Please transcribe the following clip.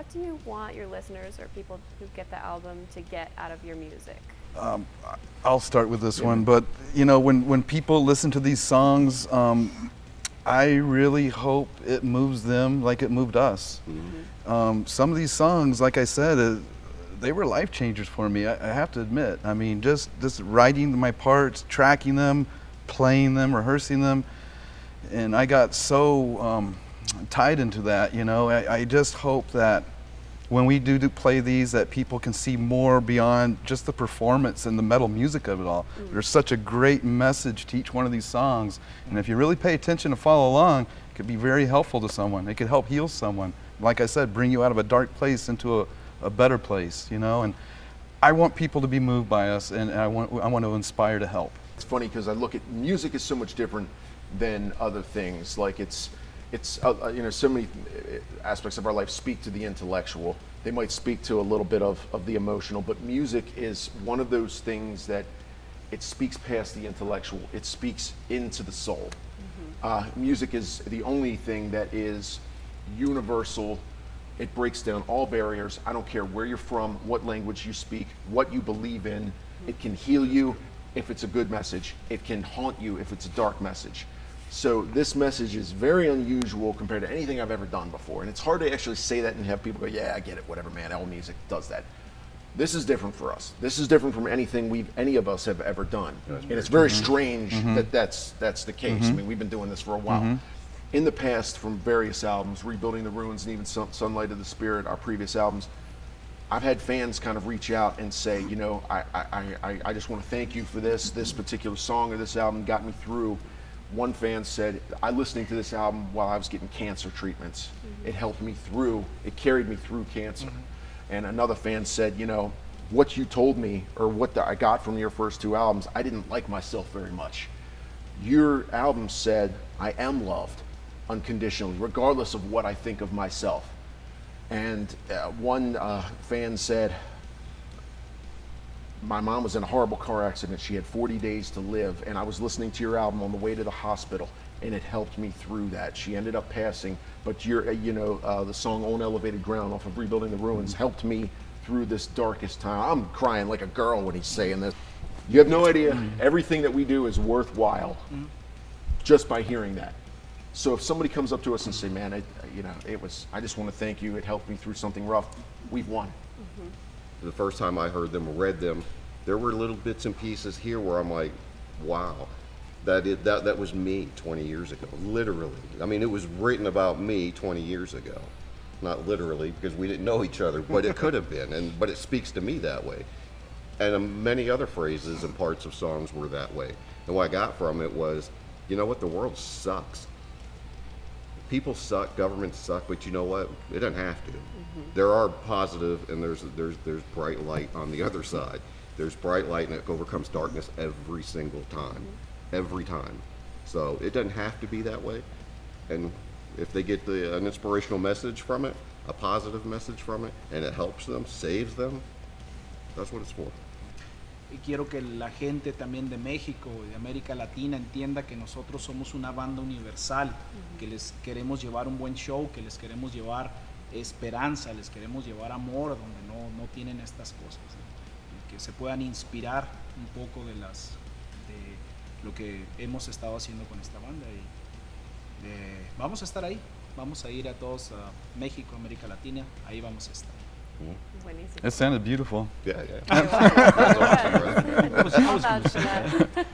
what do you want your listeners or people who get the album to get out of your music? I'll start with this one, but you know, when people listen to these songs, I really hope it moves them like it moved us. Some of these songs, like I said, they were life changers for me. I have to admit. I mean, just writing my parts, tracking them, playing them, rehearsing them, and I got so tied into that. You know, I just hope that when we do play these, that people can see more beyond just the performance and the metal music of it all. There's such a great message to each one of these songs, and if you really pay attention and follow along, it could be very helpful to someone. It could help heal someone. Like I said, bring you out of a dark place into a better place, you know. And I want people to be moved by us, and I want to inspire to help. It's funny because I look at music is so much different than other things. Like it's you know, so many aspects of our life speak to the intellectual. They might speak to a little bit of the emotional, but music is one of those things that it speaks past the intellectual. It speaks into the soul. Music is the only thing that is universal. It breaks down all barriers. I don't care where you're from, what language you speak, what you believe in. It can heal you if it's a good message. It can haunt you if it's a dark message. So this message is very unusual compared to anything I've ever done before. And it's hard to actually say that and have people go, yeah, I get it, whatever, man, all music does that. This is different for us. This is different from anything any of us have ever done. And it's very strange that that's the case. I mean, we've been doing this for a while. In the past, from various albums, Rebuilding the Ruins and even Sunlight of the Spirit, our previous albums, I've had fans kind of reach out and say, you know, I just want to thank you for this particular song or this album got me through. One fan said, I listening to this album while I was getting cancer treatments. It helped me through, it carried me through cancer. And another fan said, you know, what you told me or what I got from your first two albums, I didn't like myself very much. Your album said, I am loved unconditionally, regardless of what I think of myself. And one fan said, my mom was in a horrible car accident. She had 40 days to live, and I was listening to your album on the way to the hospital, and it helped me through that. She ended up passing, but you know, the song On Elevated Ground off of Rebuilding the Ruins helped me through this darkest time. I'm crying like a girl when he's saying this. You have no idea, everything that we do is worthwhile just by hearing that. So if somebody comes up to us and say, man, you know, I just want to thank you, it helped me through something rough, we've won. The first time I heard them or read them, there were little bits and pieces here where I'm like, wow, that was me 20 years ago, literally. I mean, it was written about me 20 years ago. Not literally, because we didn't know each other, but it could have been, but it speaks to me that way. And many other phrases and parts of songs were that way. And what I got from it was, you know what, the world sucks. People suck, governments suck, but you know what? It doesn't have to. There are positive, and there's bright light on the other side. There's bright light, and it overcomes darkness every single time, every time. So it doesn't have to be that way. And if they get an inspirational message from it, a positive message from it, and it helps them, saves them, that's what it's for. Y quiero que la gente también de México y de América Latina entienda que nosotros somos una banda universal, que les queremos llevar un buen show, que les queremos llevar esperanza, les queremos llevar amor donde no tienen estas cosas, ¿no? Que se puedan inspirar un poco de lo que hemos estado haciendo con esta banda y vamos a estar ahí, vamos a ir a todos a México, América Latina, ahí vamos a estar. Buenísimo. It sounded beautiful. Yeah. I'll vouch for that.